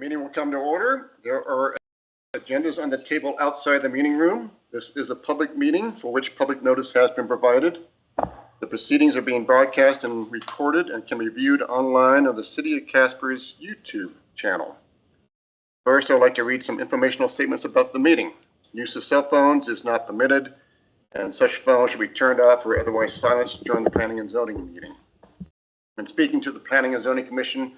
meeting will come to order. There are agendas on the table outside the meeting room. This is a public meeting for which public notice has been provided. The proceedings are being broadcast and recorded and can be viewed online on the City of Casper's YouTube channel. First, I'd like to read some informational statements about the meeting. Use of cell phones is not permitted, and such phones should be turned off or otherwise silenced during the Planning and Zoning meeting. When speaking to the Planning and Zoning Commission,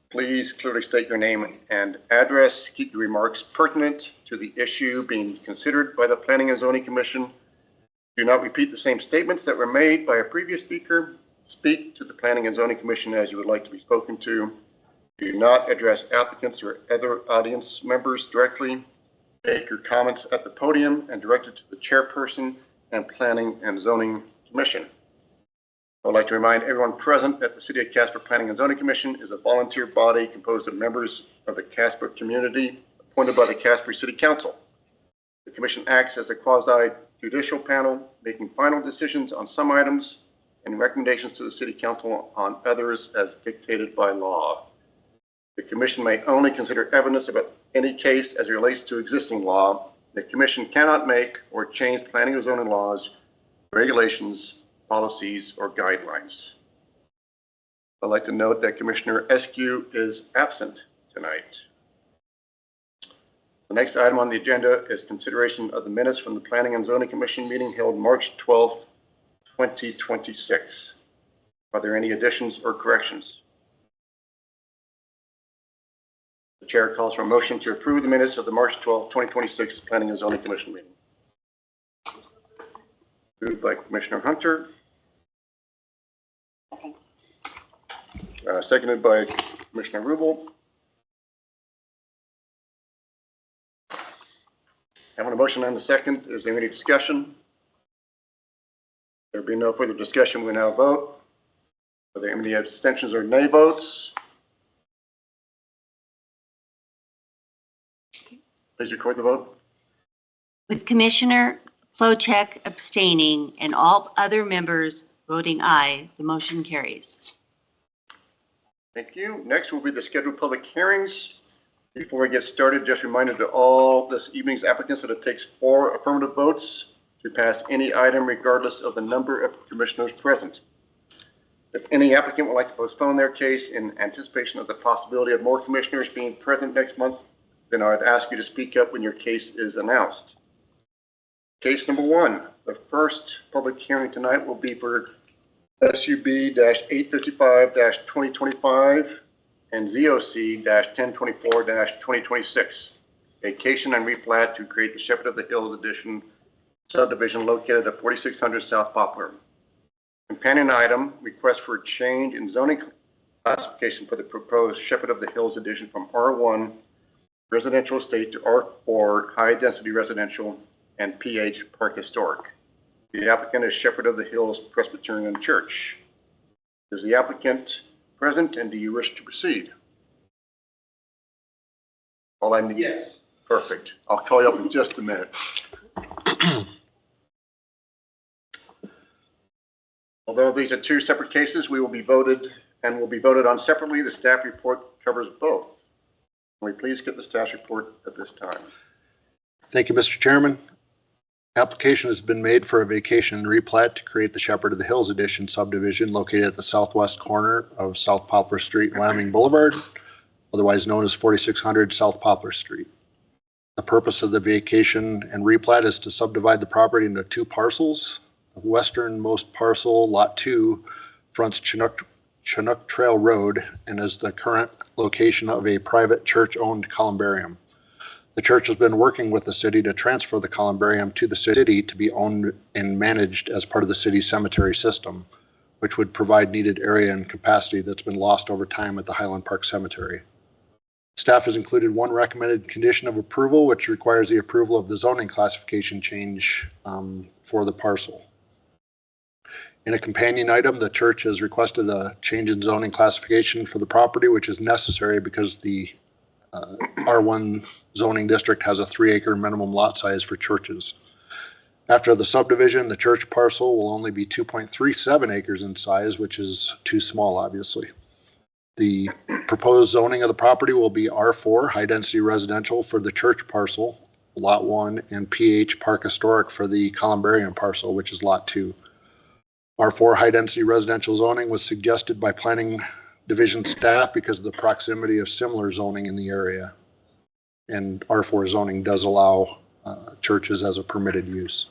please clearly state your name and address. Keep your remarks pertinent to the issue being considered by the Planning and Zoning Commission. Do not repeat the same statements that were made by a previous speaker. Speak to the Planning and Zoning Commission as you would like to be spoken to. Do not address applicants or other audience members directly. Make your comments at the podium and direct it to the chairperson and Planning and Zoning Commission. I would like to remind everyone present that the City of Casper Planning and Zoning Commission is a volunteer body composed of members of the Casper community appointed by the Casper City Council. The Commission acts as a quasi-judicial panel, making final decisions on some items and recommendations to the City Council on others as dictated by law. The Commission may only consider evidence about any case as it relates to existing law. The Commission cannot make or change planning or zoning laws, regulations, policies, or guidelines. I'd like to note that Commissioner Eskew is absent tonight. The next item on the agenda is consideration of the minutes from the Planning and Zoning Commission meeting held March 12th, 2026. Are there any additions or corrections? The chair calls for a motion to approve the minutes of the March 12th, 2026 Planning and Zoning Commission meeting. Moved by Commissioner Hunter. Seconded by Commissioner Rubel. Having a motion and a second, is there any discussion? There being no further discussion, we now vote. Are there any abstentions or nay votes? Please record the vote. With Commissioner Flowcheck abstaining and all other members voting aye, the motion carries. Thank you. Next will be the scheduled public hearings. Before we get started, just a reminder to all this evening's applicants that it takes 4 affirmative votes to pass any item regardless of the number of commissioners present. If any applicant would like to postpone their case in anticipation of the possibility of more commissioners being present next month, then I'd ask you to speak up when your case is announced. Case number 1, the first public hearing tonight will be for SUB-855-2025 and ZOC-1024-2026. Vacation and replat to create the Shepherd of the Hills Edition subdivision located at 4600 South Poplar. Companion item, request for a change in zoning classification for the proposed Shepherd of the Hills Edition from R1 residential estate to R4 high density residential and PH Park Historic. The applicant is Shepherd of the Hills Presbyterian Church. Is the applicant present and do you wish to proceed? All I need. Yes. Perfect. I'll call you up in just a minute. Although these are 2 separate cases, will be voted on separately. The staff report covers both. Can we please get the staff report at this time? Thank you, Mr. Chairman. Application has been made for a vacation and replat to create the Shepherd of the Hills Edition subdivision located at the southwest corner of South Poplar Street and Wyoming Boulevard, otherwise known as 4600 South Poplar Street. The purpose of the vacation and replat is to subdivide the property into 2 parcels. The westernmost parcel, Lot 2, fronts Chinook Trail Road and is the current location of a private church-owned columbarium. The church has been working with the city to transfer the columbarium to the city to be owned and managed as part of the city's cemetery system, which would provide needed area and capacity that's been lost over time at the Highland Park Cemetery. Staff has included 1 recommended condition of approval, which requires the approval of the zoning classification change for the parcel. In a companion item, the church has requested a change in zoning classification for the property, which is necessary because the R1 zoning district has a 3-acre minimum lot size for churches. After the subdivision, the church parcel will only be 2.37 acres in size, which is too small, obviously. The proposed zoning of the property will be R4, high-density residential for the church parcel, Lot 1, and PH Park Historic for the Columbarium parcel, which is Lot 2. R4 high-density residential zoning was suggested by Planning Division staff because of the proximity of similar zoning in the area. And R4 zoning does allow churches as a permitted use.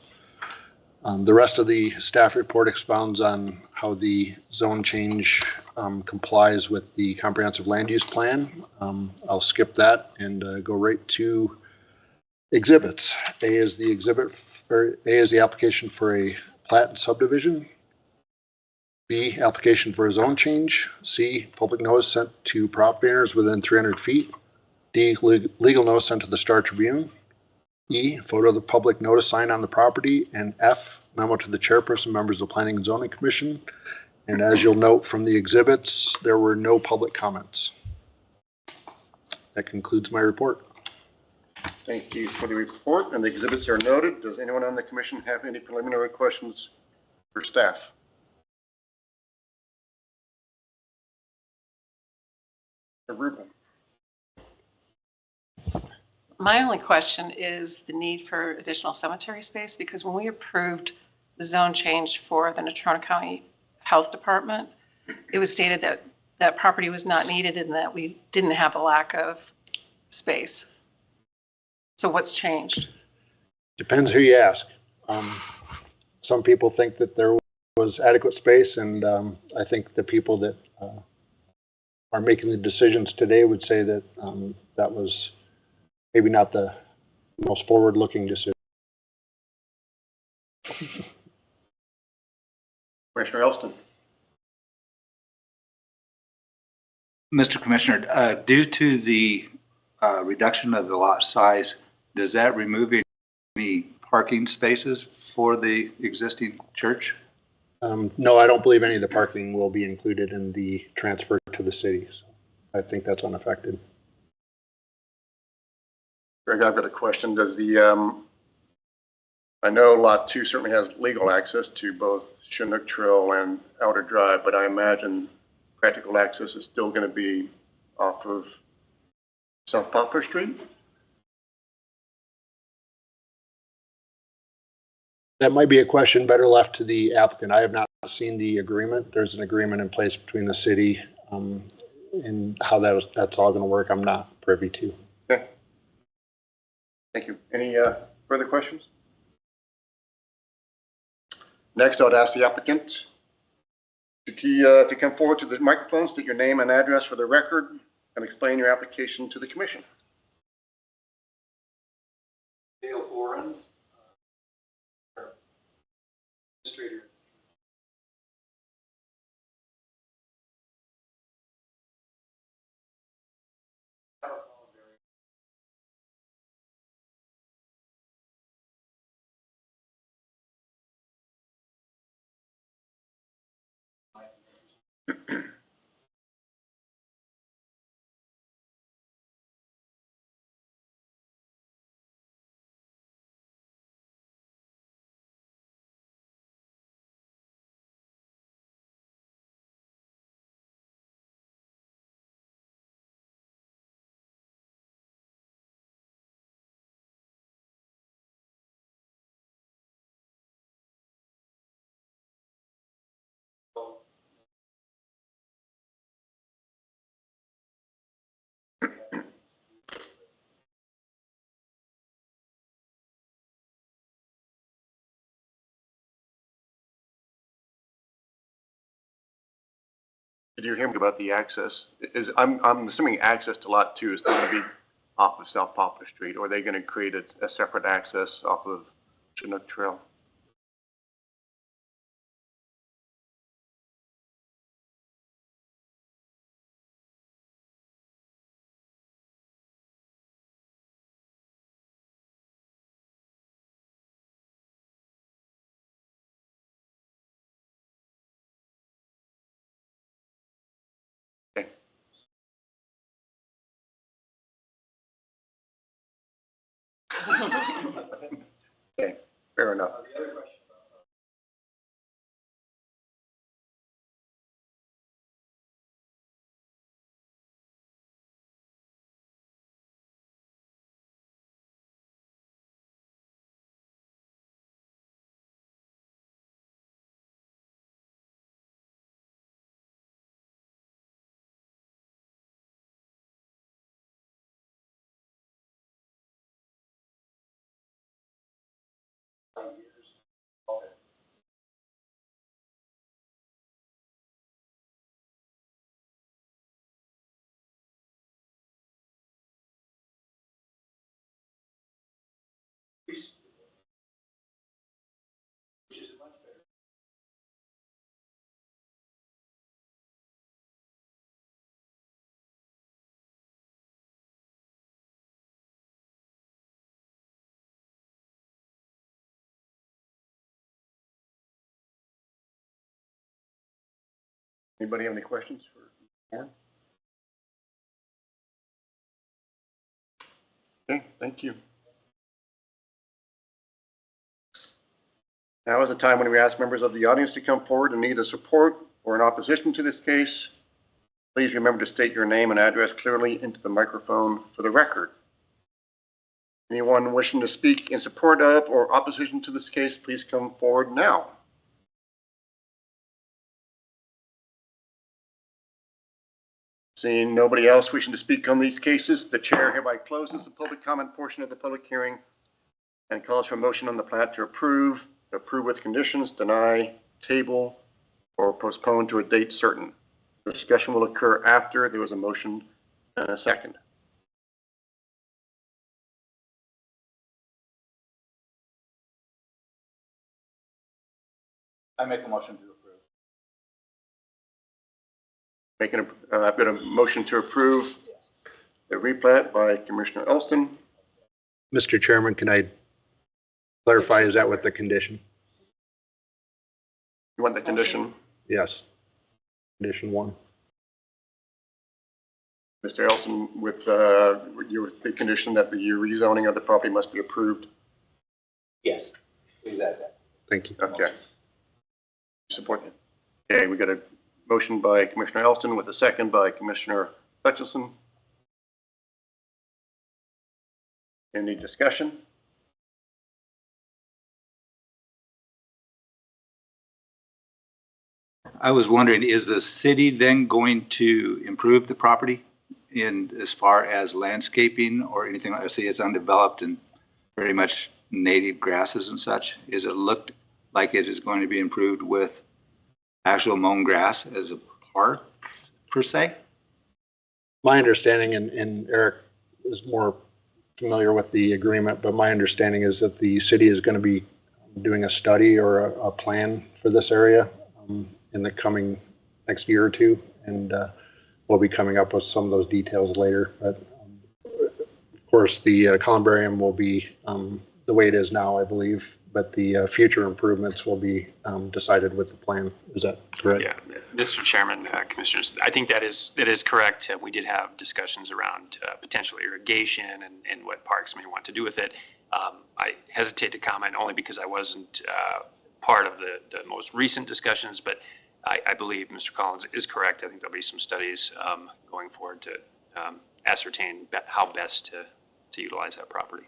The rest of the staff report expounds on how the zone change complies with the comprehensive land use plan. I'll skip that and go right to exhibits. A is the application for a plat and subdivision. B, application for a zone change. C, public notice sent to property owners within 300 feet. D, legal notice sent to the Star Tribune. E, photo of the public notice sign on the property. And F, memo to the chairperson, members of the Planning and Zoning Commission. And as you'll note from the exhibits, there were no public comments. That concludes my report. Thank you for the report, and the exhibits are noted. Does anyone on the commission have any preliminary questions for staff? Ruben. My only question is the need for additional cemetery space, because when we approved the zone change for the Natrona County Health Department, it was stated that that property was not needed and that we didn't have a lack of space. So what's changed? Depends who you ask. Some people think that there was adequate space, and I think the people that are making the decisions today would say that that was maybe not the most forward-looking decision. Commissioner Elston. Mr. Commissioner, due to the reduction of the lot size, does that remove any parking spaces for the existing church? No, I don't believe any of the parking will be included in the transfer to the city. So I think that's unaffected. Greg, I've got a question. Does the, I know Lot 2 certainly has legal access to both Chinook Trail and Outer Drive, but I imagine practical access is still going to be off of South Poplar Street? That might be a question better left to the applicant. I have not seen the agreement. There's an agreement in place between the city and how that's all going to work. I'm not privy to. Okay. Thank you. Any further questions? Next, I would ask the applicant to come forward to the microphone, state your name and address for the record, and explain your application to the commission. Dale Oren, administrator. Did you hear me about the access? I'm assuming access to Lot 2 is still going to be off of South Poplar Street, or are they going to create a separate access off of Chinook Trail? Okay. Okay, fair enough. The other question. Anybody have any questions for Warren? Okay, thank you. Now is the time when we ask members of the audience to come forward and either support or in opposition to this case. Please remember to state your name and address clearly into the microphone for the record. Anyone wishing to speak in support of or opposition to this case, please come forward now. Seeing nobody else wishing to speak on these cases, the chair hereby closes the public comment portion of the public hearing and calls for a motion on the plat to approve with conditions, deny, table, or postpone to a date certain. Discussion will occur after there was a motion and a second. I make a motion to approve. I've got a motion to approve the replat by Commissioner Elston. Mr. Chairman, can I clarify, is that with the condition? You want the condition? Yes. Condition 1. Mr. Elston, with the condition that the rezoning of the property must be approved. Yes. Please add that. Thank you. Okay. Support it. Okay, we got a motion by Commissioner Elston with a second by Commissioner Hutchinson. Any discussion? I was wondering, is the city then going to improve the property in as far as landscaping or anything? I see it's undeveloped and very much native grasses and such. Is it looked like it is going to be improved with actual mown grass as a park per se? My understanding, and Eric is more familiar with the agreement, but my understanding is that the city is going to be doing a study or a plan for this area in the coming next year or two, and we'll be coming up with some of those details later. But of course, the columbarium will be the way it is now, I believe, but the future improvements will be decided with the plan. Is that correct? Yeah, Mr. Chairman, Commissioners, I think that is correct. We did have discussions around potential irrigation and what parks may want to do with it. I hesitate to comment only because I wasn't part of the most recent discussions, but I believe Mr. Collins is correct. I think there'll be some studies going forward to ascertain how best to utilize that property.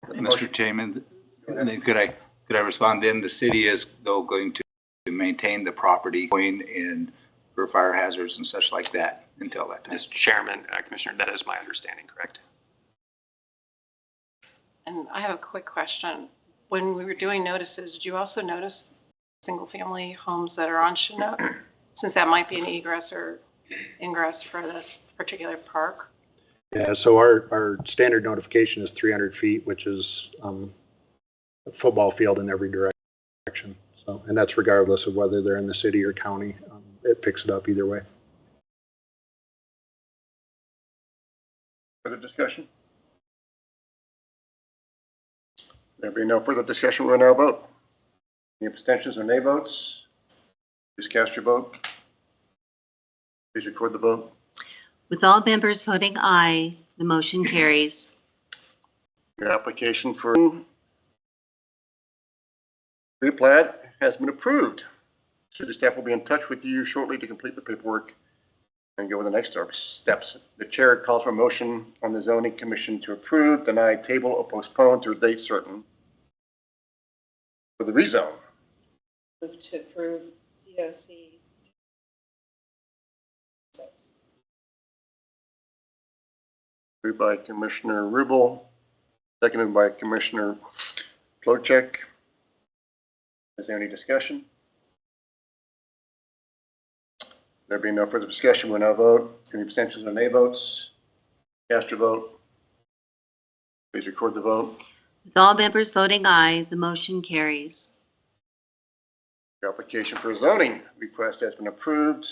Mr. Chairman, and then could I respond then? The city is though going to maintain the property going in for fire hazards and such like that until that time. Mr. Chairman, Commissioner, that is my understanding, correct? And I have a quick question. When we were doing notices, did you also notice single-family homes that are on Chinook? Since that might be an egress or ingress for this particular park? Yeah, so our standard notification is 300 feet, which is a football field in every direction. So, and that's regardless of whether they're in the city or county. It picks it up either way. Further discussion? There being no further discussion, we'll now vote. Any abstentions or nay votes? Please cast your vote. Please record the vote. With all members voting aye, the motion carries. Your application for replat has been approved. City staff will be in touch with you shortly to complete the paperwork and go with the next steps. The chair calls for a motion on the zoning commission to approve, deny, table, or postpone to a date certain for the rezone. Move to approve COC 6. Moved by Commissioner Rubel, seconded by Commissioner Plowcheck. Is there any discussion? There being no further discussion, we'll now vote. Any abstentions or nay votes? Cast your vote. Please record the vote. With all members voting aye, the motion carries. Your application for a zoning request has been approved.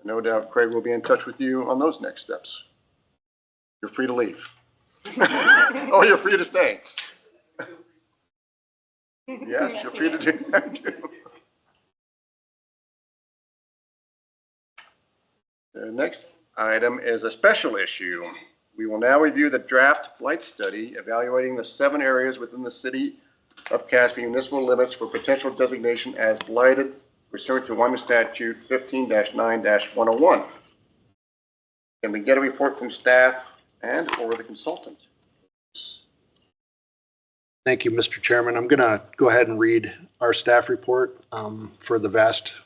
No doubt Craig will be in touch with you on those next steps. You're free to leave. Oh, you're free to stay. Yes, you're free to do that too. The next item is a special issue. We will now review the draft blight study evaluating the 7 areas within the city of Casper municipal limits for potential designation as blighted pursuant to Wyoming Statute 15-9-101. Can we get a report from staff and or the consultant? Thank you, Mr. Chairman. I'm going to go ahead and read our staff report for the vast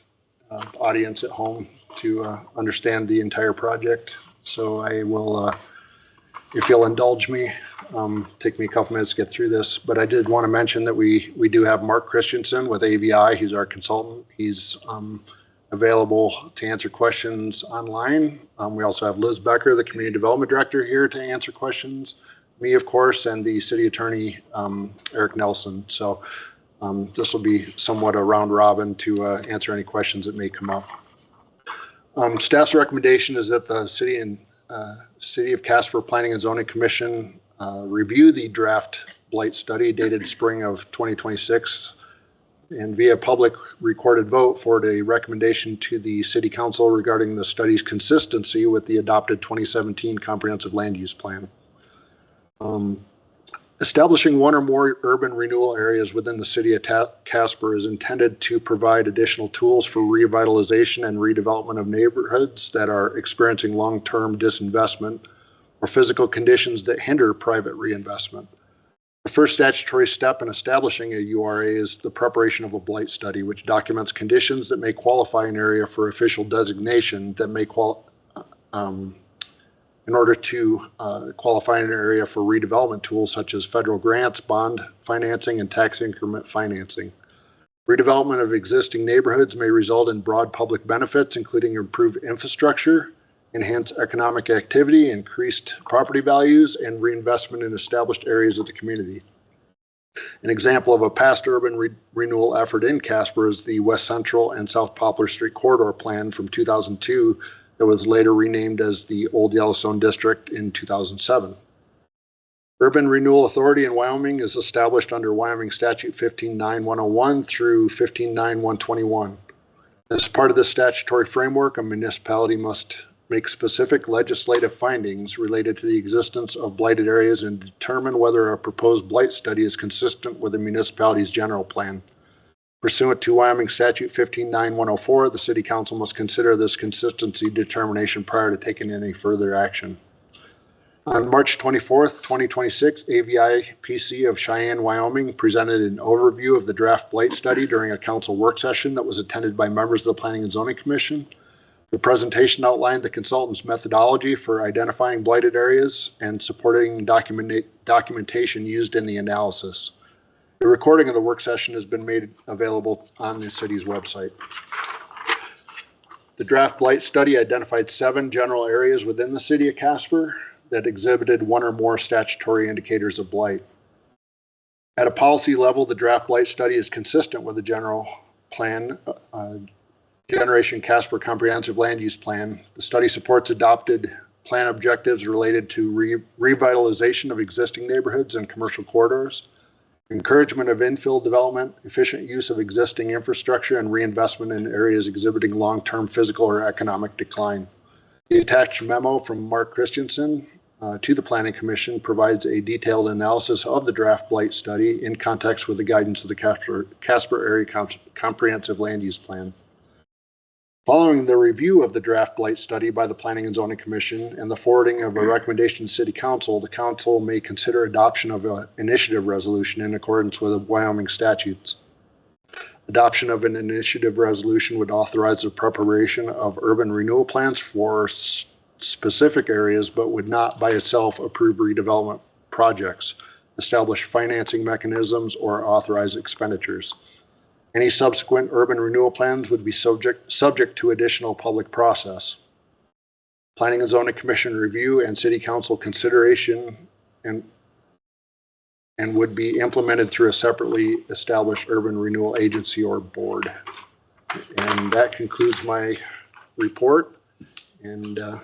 audience at home to understand the entire project. So I will, if you'll indulge me, take me a couple minutes to get through this. But I did want to mention that we do have Mark Christensen with AVI. He's our consultant. He's available to answer questions online. We also have Liz Becker, the Community Development Director, here to answer questions. Me, of course, and the City Attorney, Eric Nelson. So this will be somewhat a round robin to answer any questions that may come up. Staff's recommendation is that the City of Casper Planning and Zoning Commission review the draft blight study dated spring of 2026 and via public recorded vote forward a recommendation to the City Council regarding the study's consistency with the adopted 2017 Comprehensive Land Use Plan. Establishing 1 or more urban renewal areas within the city of Casper is intended to provide additional tools for revitalization and redevelopment of neighborhoods that are experiencing long-term disinvestment or physical conditions that hinder private reinvestment. The first statutory step in establishing a URA is the preparation of a blight study, which documents conditions that may qualify an area for official designation that may in order to qualify an area for redevelopment tools such as federal grants, bond financing, and tax increment financing. Redevelopment of existing neighborhoods may result in broad public benefits, including improved infrastructure, enhanced economic activity, increased property values, and reinvestment in established areas of the community. An example of a past urban renewal effort in Casper is the West Central and South Poplar Street Corridor Plan from 2002 that was later renamed as the Old Yellowstone District in 2007. Urban Renewal Authority in Wyoming is established under Wyoming Statute 15-9-101 through 15-9-121. As part of this statutory framework, a municipality must make specific legislative findings related to the existence of blighted areas and determine whether a proposed blight study is consistent with the municipality's general plan. Pursuant to Wyoming Statute 15-9-104, the City Council must consider this consistency determination prior to taking any further action. On March 24th, 2026, AVI PC of Cheyenne, Wyoming presented an overview of the draft blight study during a council work session that was attended by members of the Planning and Zoning Commission. The presentation outlined the consultant's methodology for identifying blighted areas and supporting documentation used in the analysis. The recording of the work session has been made available on the city's website. The draft blight study identified 7 general areas within the city of Casper that exhibited 1 or more statutory indicators of blight. At a policy level, the draft blight study is consistent with the general plan, Generation Casper Comprehensive Land Use Plan. The study supports adopted plan objectives related to revitalization of existing neighborhoods and commercial corridors, encouragement of infill development, efficient use of existing infrastructure, and reinvestment in areas exhibiting long-term physical or economic decline. The attached memo from Mark Christensen to the Planning Commission provides a detailed analysis of the draft blight study in context with the guidance of the Casper Area Comprehensive Land Use Plan. Following the review of the draft blight study by the Planning and Zoning Commission and the forwarding of a recommendation to City Council, the Council may consider adoption of an initiative resolution in accordance with the Wyoming statutes. Adoption of an initiative resolution would authorize the preparation of urban renewal plans for specific areas, but would not by itself approve redevelopment projects. establish financing mechanisms, or authorize expenditures. Any subsequent urban renewal plans would be subject to additional public process. Planning and Zoning Commission review and City Council consideration and would be implemented through a separately established urban renewal agency or board. And that concludes my report. And I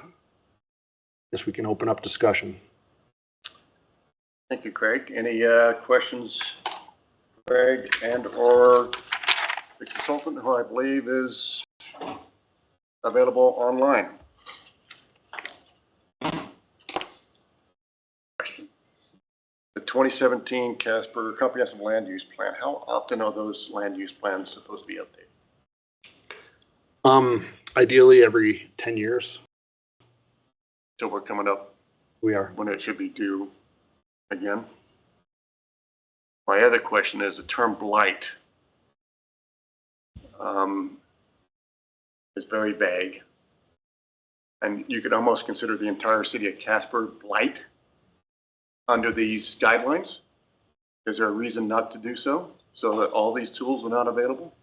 guess we can open up discussion. Thank you, Craig. Any questions, Craig, and or the consultant, who I believe is available online? The 2017 Casper Comprehensive Land Use Plan, how often are those land use plans supposed to be updated? Ideally every 10 years. So we're coming up We are. when it should be due again. My other question is the term blight is very vague. And you could almost consider the entire city of Casper blight under these guidelines. Is there a reason not to do so, so that all these tools are not available?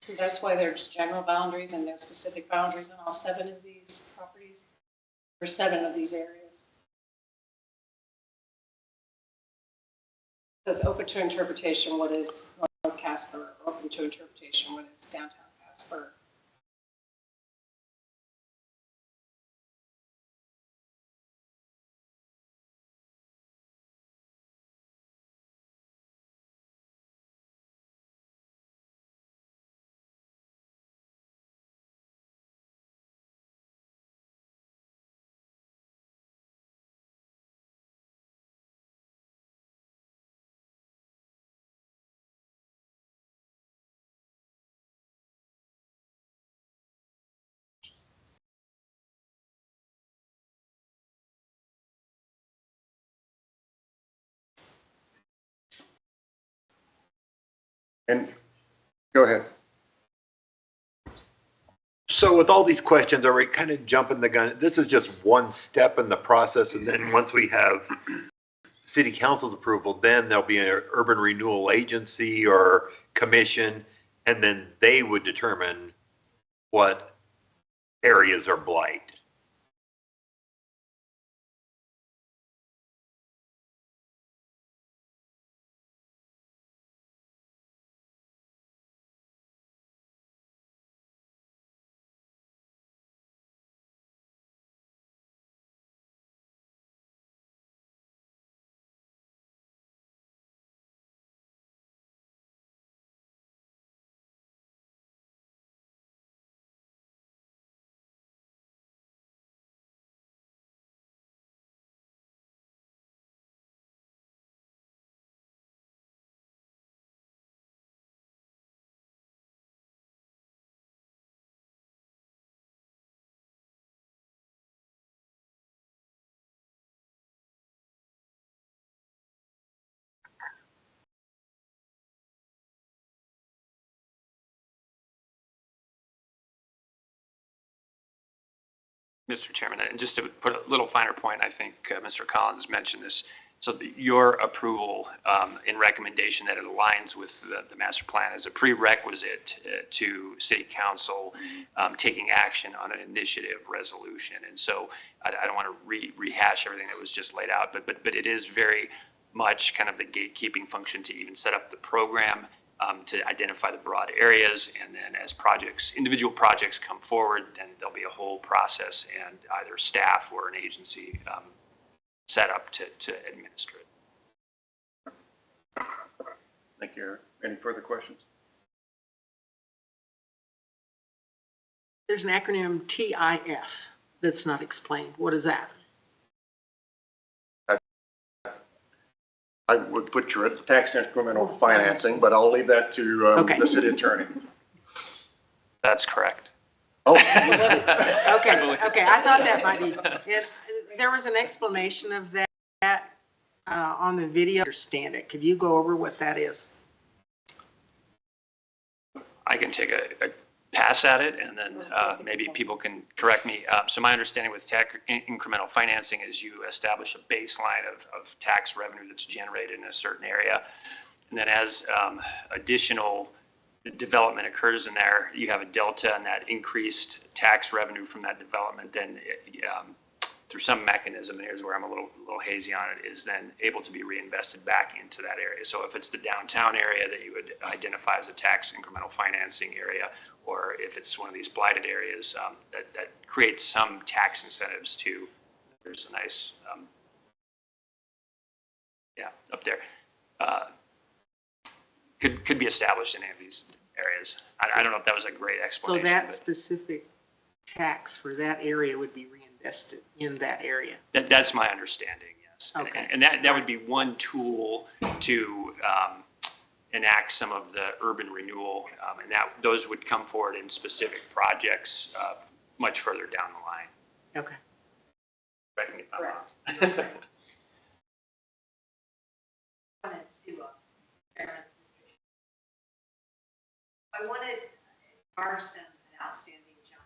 So that's why there's general boundaries and there's specific boundaries on all 7 of these properties, or 7 of these areas. So it's open to interpretation what is North Casper, open to interpretation what is downtown Casper. And go ahead. So with all these questions, are we kind of jumping the gun? This is just one step in the process, and then once we have city council's approval, then there'll be an urban renewal agency or commission, and then they would determine what areas are blight. Mr. Chairman, and just to put a little finer point, I think Mr. Collins mentioned this. So your approval and recommendation that it aligns with the master plan is a prerequisite to city council taking action on an initiative resolution. And so I don't want to rehash everything that was just laid out, but it is very much kind of the gatekeeping function to even set up the program, to identify the broad areas, and then as individual projects come forward, then there'll be a whole process, and either staff or an agency set up to administer it. Thank you, Eric. Any further questions? There's an acronym TIF that's not explained. What is that? I would butcher it, tax incremental financing, but I'll leave that to Okay. the city attorney. That's correct. Oh, Okay, I thought that might be, there was an explanation of that on the video. Understand it. Could you go over what that is? I can take a pass at it, and then maybe people can correct me. So my understanding with tax incremental financing is you establish a baseline of tax revenue that's generated in a certain area. And then as additional development occurs in there, you have a delta, and that increased tax revenue from that development then through some mechanism, and here's where I'm a little hazy on it, is then able to be reinvested back into that area. So if it's the downtown area that you would identify as a tax incremental financing area, or if it's one of these blighted areas, that creates some tax incentives to, there's a nice, up there. Could be established in any of these areas. I don't know if that was a great So explanation. that specific tax for that area would be reinvested in that area. That's my understanding, yes. Okay. And that would be one tool to enact some of the urban renewal, and those would come forward in specific projects much further down the line. Okay. Correct me if I'm wrong. Correct. I wanted, Mark's done an outstanding job.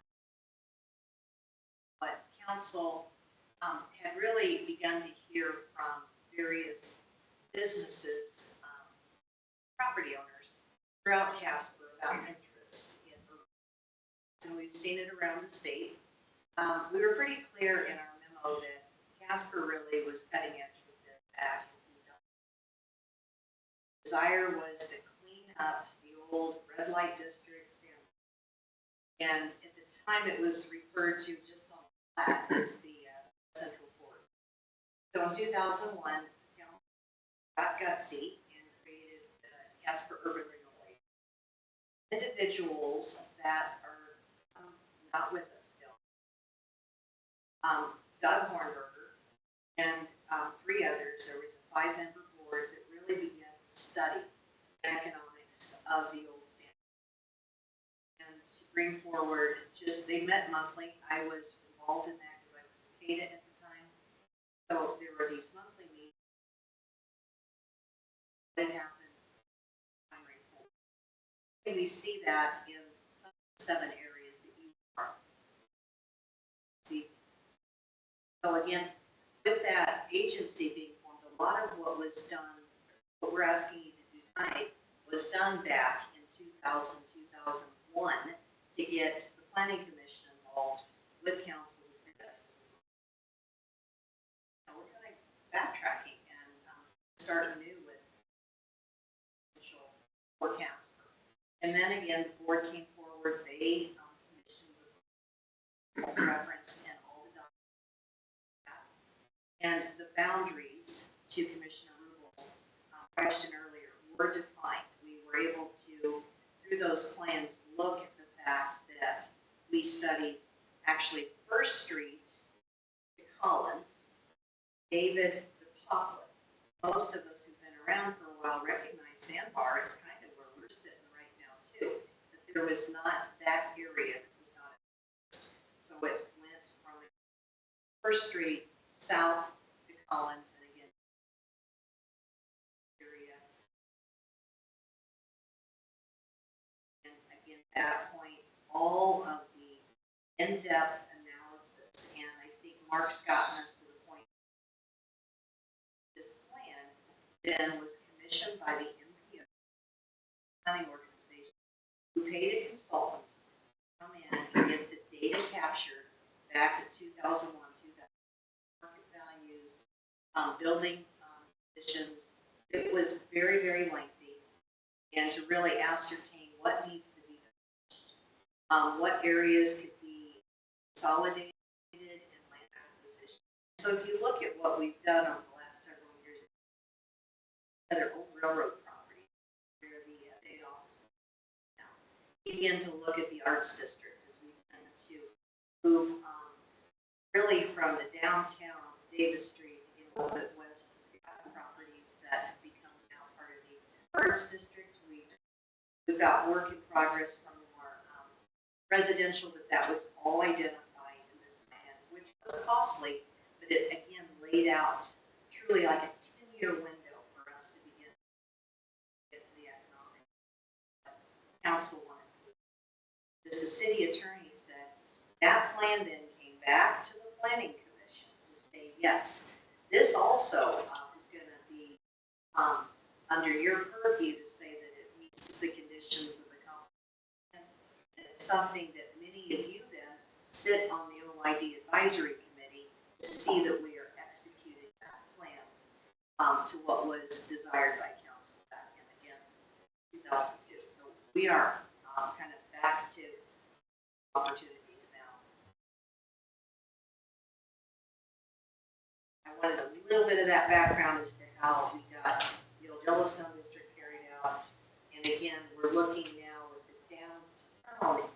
But council had really begun to hear from various businesses, property owners throughout Casper about interest in urban. And we've seen it around the state. We were pretty clear in our memo that Casper really was cutting edge with this back in 2000. Desire was to clean up the old red light districts, and at the time it was referred to just on the plat as the central port. So in 2001, the council got gutsy and created Casper Urban Renewal Agency. Individuals that are not with us still, Doug Hornberger and 3 others. There was a 5-member board that really began to study the economics of the old standard and to bring forward they met monthly. I was involved in that because I was paid it at the time. So there were these monthly meetings that happened. And we see that in some 7 areas that you are. See. So again, with that agency being formed, a lot of what was done, what we're asking you to do tonight, was done back in 2000, 2001 to get the Planning Commission involved with council to say this. Now we're kind of backtracking and start anew with initial forecast. And then again, the board came forward, they commissioned the reference and all the documents. And the boundaries, to Commissioner Rubel's question earlier, were defined. We were able to, through those plans, look at the fact that we studied actually First Street to Collins, David to Poplar. Most of us who've been around for a while recognize Sandbar is kind of where we're sitting right now too. But there was not that area that was not exist. So it went from First Street south to Collins and again area. And again, at that point, all of the in-depth analysis, and I think Mark's gotten us to the point. This plan then was commissioned by the MPO planning organization, who paid a consultant to come in and get the data captured back in 2001, 2000, market values, building conditions. It was very, very lengthy, and to really ascertain what needs to be done, what areas could be consolidated in land acquisition. So if you look at what we've done over the last several years, other old railroad property, where the state office is now, begin to look at the arts district as we begin to move really from the downtown Davis Street in a little bit west of the properties that have become now part of the arts district. We've got work in progress from more residential, but that was all identified in this plan, which was costly, but it again laid out truly like a 10-year window for us to begin to get to the economic council wanted to. As the city attorney said, that plan then came back to the planning commission to say, yes, this also is going to be under your purview to say that it meets the conditions of the company. It's something that many of you then sit on the OID advisory committee to see that we are executing that plan to what was desired by council back in, again, 2002. So we are kind of back to opportunities now. I wanted a little bit of that background as to how we got the old Yellowstone district carried out. And again, we're looking now with the downtown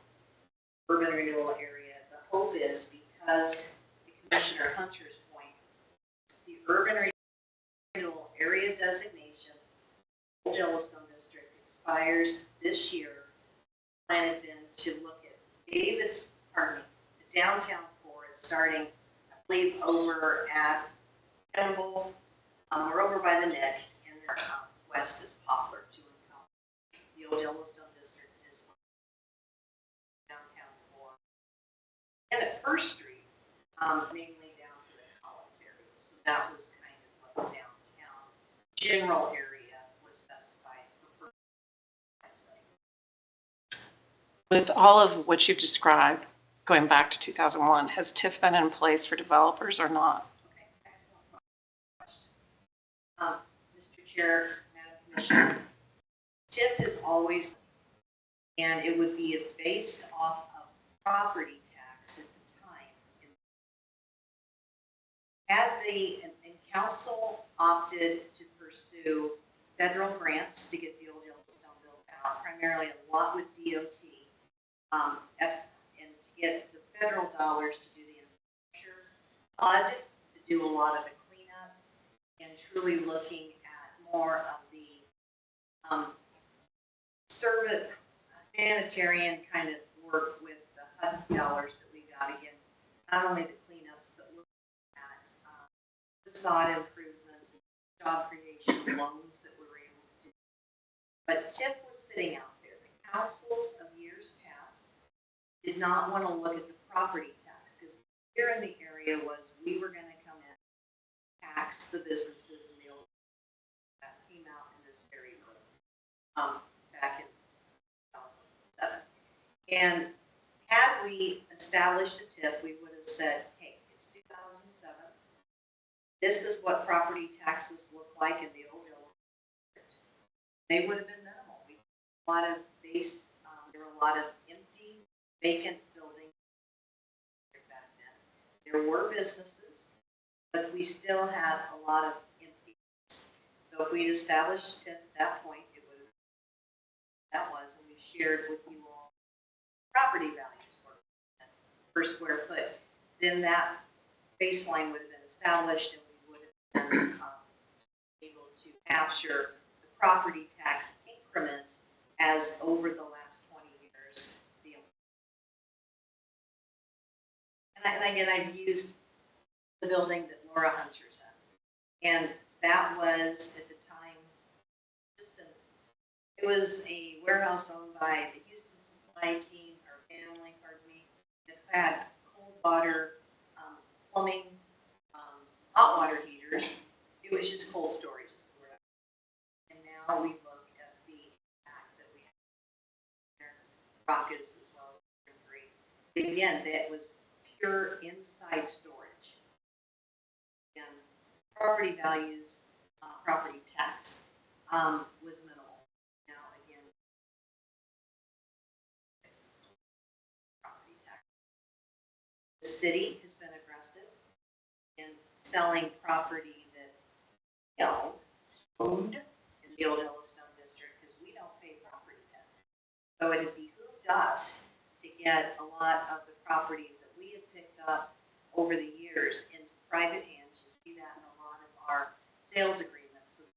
urban renewal area. The hope is, because to Commissioner Hunter's point, the urban renewal area designation, old Yellowstone district, expires this year. Plan had been to look at the downtown core is starting, I believe, over at Campbell, or over by the Neck, and then west is Poplar to encompass. The old Yellowstone district is downtown core. And at First Street, mainly down to the Collins area. So that was kind of what the downtown general area was specified for. With all of what you've described, going back to 2001, has TIF been in place for developers or not? Okay, excellent question. Mr. Chair, Madam Commissioner, TIF is always, and it would be based off of property tax at the time. Had and council opted to pursue federal grants to get the old Yellowstone built out, primarily a lot with DOT, and to get the federal dollars to do the infrastructure, HUD to do a lot of the cleanup, and truly looking at more of the humanitarian kind of work with the HUD dollars that we got, again, not only the cleanups, but looking at facade improvements, job creation loans that we were able to do. But TIF was sitting out there. The councils of years past did not want to look at the property tax, because here in the area was we were going to come in, tax the businesses in the old, that came out in this very room back in 2007. And had we established a TIF, we would have said, hey, it's 2007. This is what property taxes look like in the old Yellowstone. They would have been minimal. We had a lot of there were a lot of empty, vacant buildings back then. There were businesses, but we still had a lot of emptiness. So if we'd established TIF at that point, it would have, that was, and we shared with you all property values per square foot, then that baseline would have been established, and we would have been able to capture the property tax increment as over the last 20 years. And again, I've used the building that Laura Hunter's in, and that was at the time it was a warehouse owned by the Houston Supply Team, or family, pardon me, that had cold water, plumbing, hot water heaters. It was just cold storage is the word. And now we look at the fact that we have rockets as well as green. Again, that was pure inside storage. And property values, property tax was minimal. Now again, property tax. The city has been aggressive in selling property that, you know, owned in the old Yellowstone district, because we don't pay property tax. So it had behooved us to get a lot of the properties that we had picked up over the years into private hands. You see that in a lot of our sales agreements. So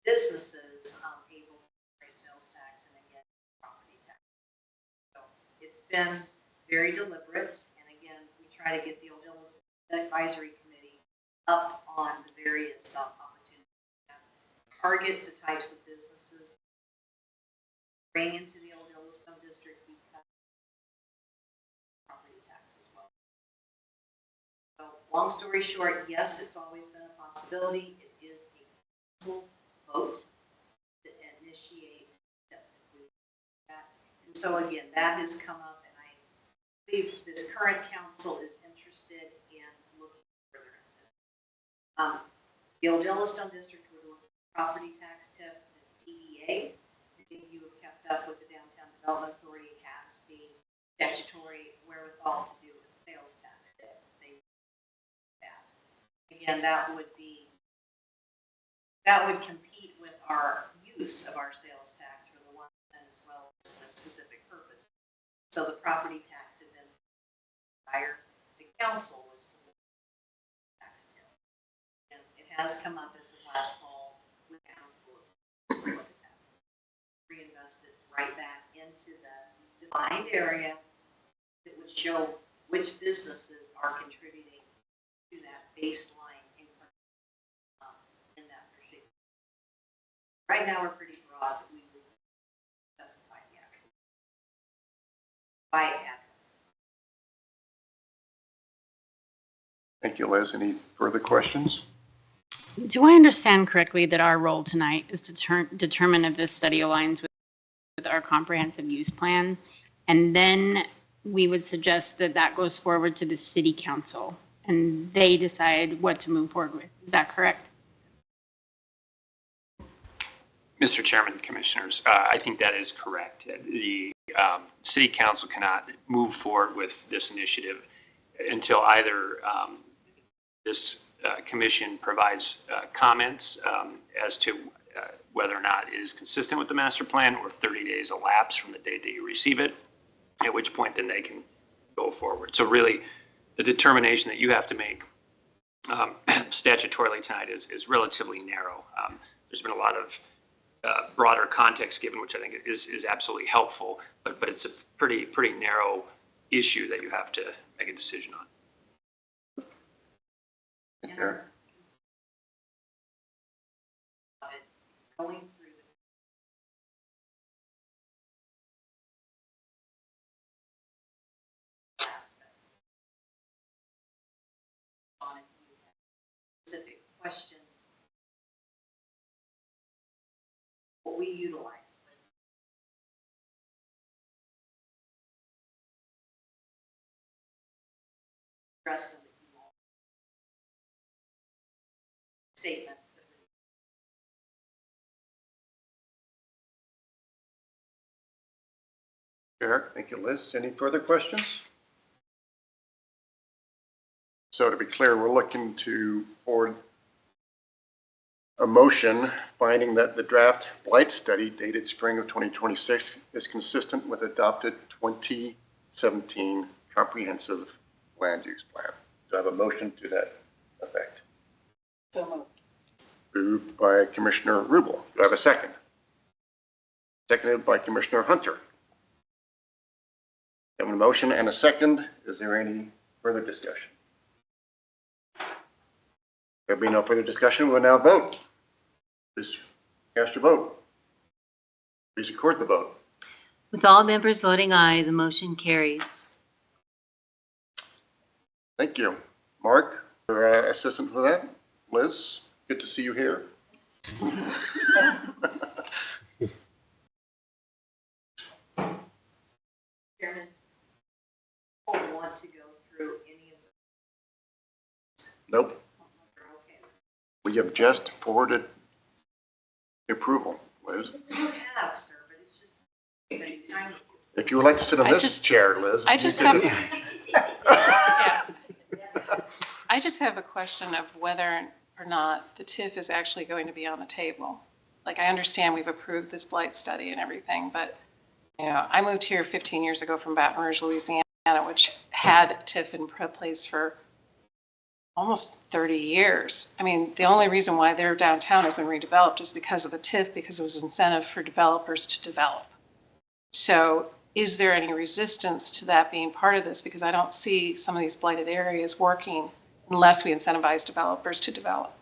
businesses able to pay sales tax and then get property tax. So it's been very deliberate, and again, we try to get the old Yellowstone Advisory Committee up on the various opportunities. Target the types of businesses bring into the old Yellowstone district because property tax as well. So long story short, yes, it's always been a possibility. It is a council vote to initiate that. And so again, that has come up, and I believe this current council is interested in looking further into it. The old Yellowstone district would look at property tax tip, the DEA. If you have kept up with the Downtown Development Authority, has the statutory wherewithal to do with sales tax tip. They that. Again, that would compete with our use of our sales tax for the 1% as well as a specific purpose. So the property tax had been higher. The council was to look at tax tip. And it has come up as of last fall with council to look at that. Reinvested right back into the defined area that would show which businesses are contributing to that baseline income in that particular. Right now, we're pretty broad, but we would specify the actual by address. Thank you, Liz. Any further questions? Do I understand correctly that our role tonight is to determine if this study aligns with our comprehensive use plan? And then we would suggest that that goes forward to the city council and they decide what to move forward with. Is that correct? Mr. Chairman, Commissioners, I think that is correct. The city council cannot move forward with this initiative until either this commission provides comments as to whether or not it is consistent with the master plan, or 30 days elapse from the date that you receive it, at which point then they can go forward. So really, the determination that you have to make statutorily tonight is relatively narrow. There's been a lot of broader context given, which I think is absolutely helpful, but it's a pretty narrow issue that you have to make a decision on. Thank you. Going through the aspects on if you have specific questions, what we utilize. Rest of the statements that we Fair. Thank you, Liz. Any further questions? So to be clear, we're looking for a motion finding that the draft blight study dated spring of 2026 is consistent with adopted 2017 comprehensive land use plan. Do I have a motion to that effect? So moved. Moved by Commissioner Rubel. Do I have a second? Seconded by Commissioner Hunter. I have a motion and a second. Is there any further discussion? There being no further discussion, we'll now vote. Please cast your vote. Please record the vote. With all members voting aye, the motion carries. Thank you. Mark, your assistant for that. Liz, good to see you here. Chairman, I don't want to go through any of Nope, them. Okay. we have just forwarded the approval, Liz. You have, sir, but it's just spending time with you. If you would like to sit on I this just- chair, Liz. I you just could- have, yeah. I just have a question of whether or not the TIF is actually going to be on the table. Like, I understand we've approved this blight study and everything, but, I moved here 15 years ago from Baton Rouge, Louisiana, which had TIF in place for almost 30 years. I mean, the only reason why their downtown has been redeveloped is because of the TIF, because it was incentive for developers to develop. So is there any resistance to that being part of this? Because I don't see some of these blighted areas working unless we incentivize developers to develop.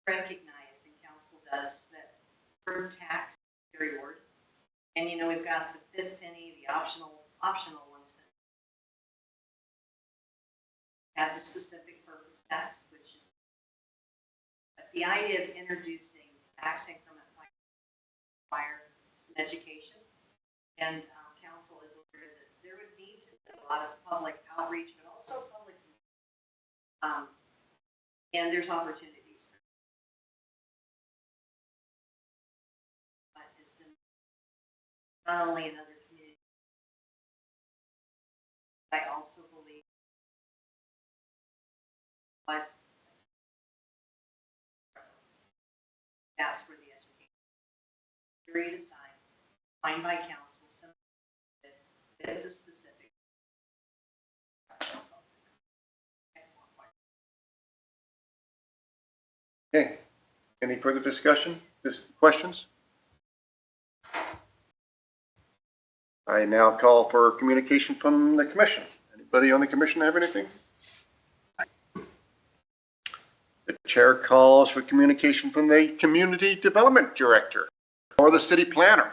Recognize, and council does, that bird tax carry forward. And we've got the fifth penny, the optional ones that have the specific purpose tax, which is, but the idea of introducing tax increment require some education. And council is aware that there would need to be a lot of public outreach, but also public, and there's opportunities. It's been not only in other communities, I also believe what that's where the education period of time defined by council, some that the specific. Excellent point. Okay, any further discussion, questions? I now call for communication from the commission. Anybody on the commission have anything? The chair calls for communication from the community development director or the city planner.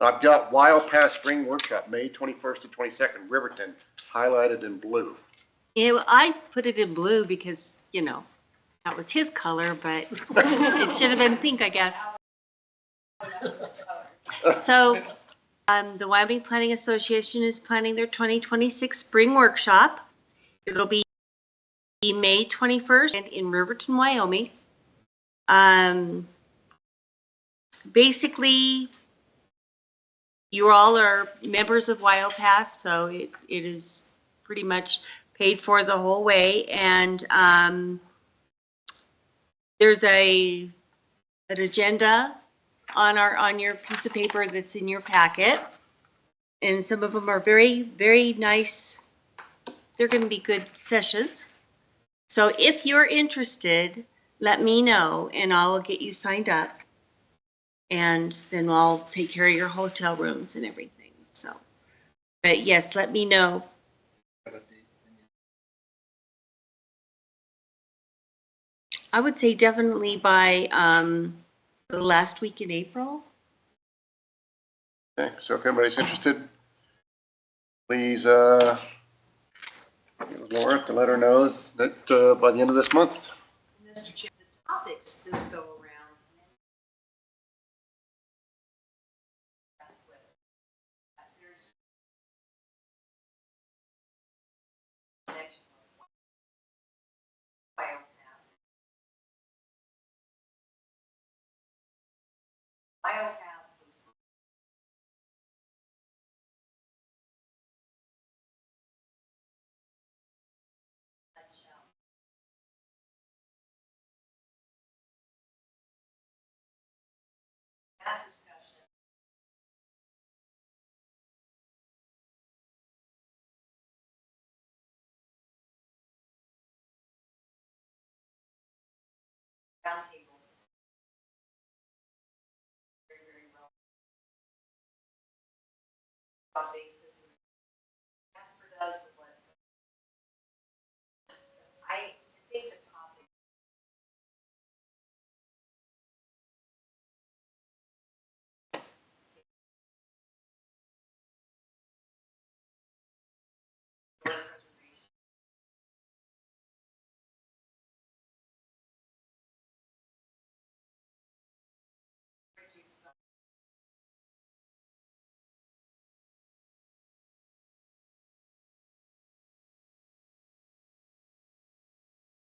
I've got Wild Pass Spring Workshop, May 21st to 22nd, Riverton, highlighted in blue. I put it in blue because, that was his color, but it should have been pink, I guess. So, the Wyoming Planning Association is planning their 2026 Spring Workshop. It'll be May 21st in Riverton, Wyoming. Basically, you all are members of Wild Pass, so it is pretty much paid for the whole way. And there's an agenda on your piece of paper that's in your packet. And some of them are very, very nice. They're going to be good sessions. So if you're interested, let me know and I'll get you signed up. And then I'll take care of your hotel rooms and everything. So, but yes, let me know. I would say definitely by the last week in April. Okay, so if anybody's interested, please Laura to let her know that by the end of this month. Mr. Chair, the topics this go around. There's biogas was nutshell. That discussion. Roundtables. Very, very well. Broad basis is Casper does with what I think the topic.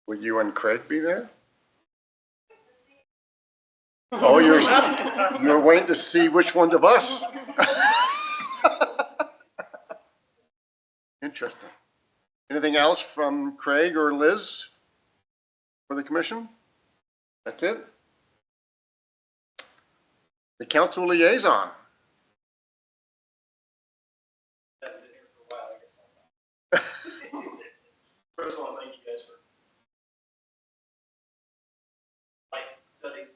Will you and Craig be there? Oh, you're waiting to see which one of us? Interesting. Anything else from Craig or Liz for the commission? That's it? The council liaison. First of all, thank you guys for studies.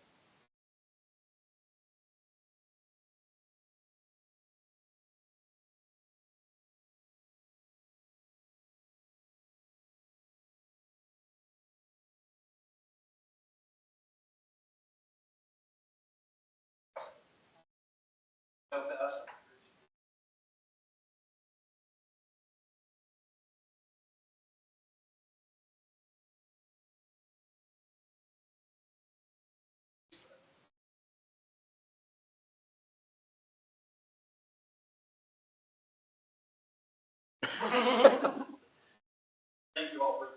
Thank you all for your.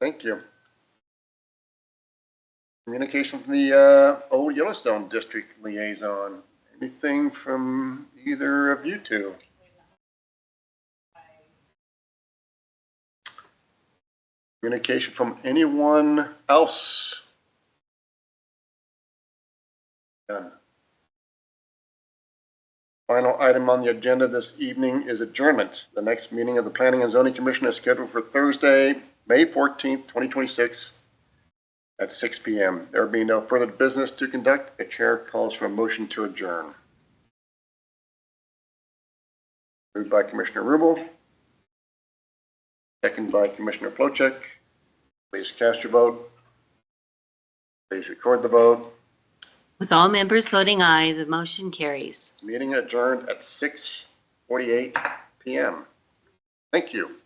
Thank you. Communication from the Old Yellowstone District liaison. Anything from either of you two? Communication from anyone else? Done. Final item on the agenda this evening is adjournment. The next meeting of the Planning and Zoning Commission is scheduled for Thursday, May 14th, 2026 at 6 p.m. There will be no further business to conduct. The chair calls for a motion to adjourn. Moved by Commissioner Rubel. Second by Commissioner Plowchek. Please cast your vote. Please record the vote. With all members voting aye, the motion carries. Meeting adjourned at 6:48 p.m. Thank you.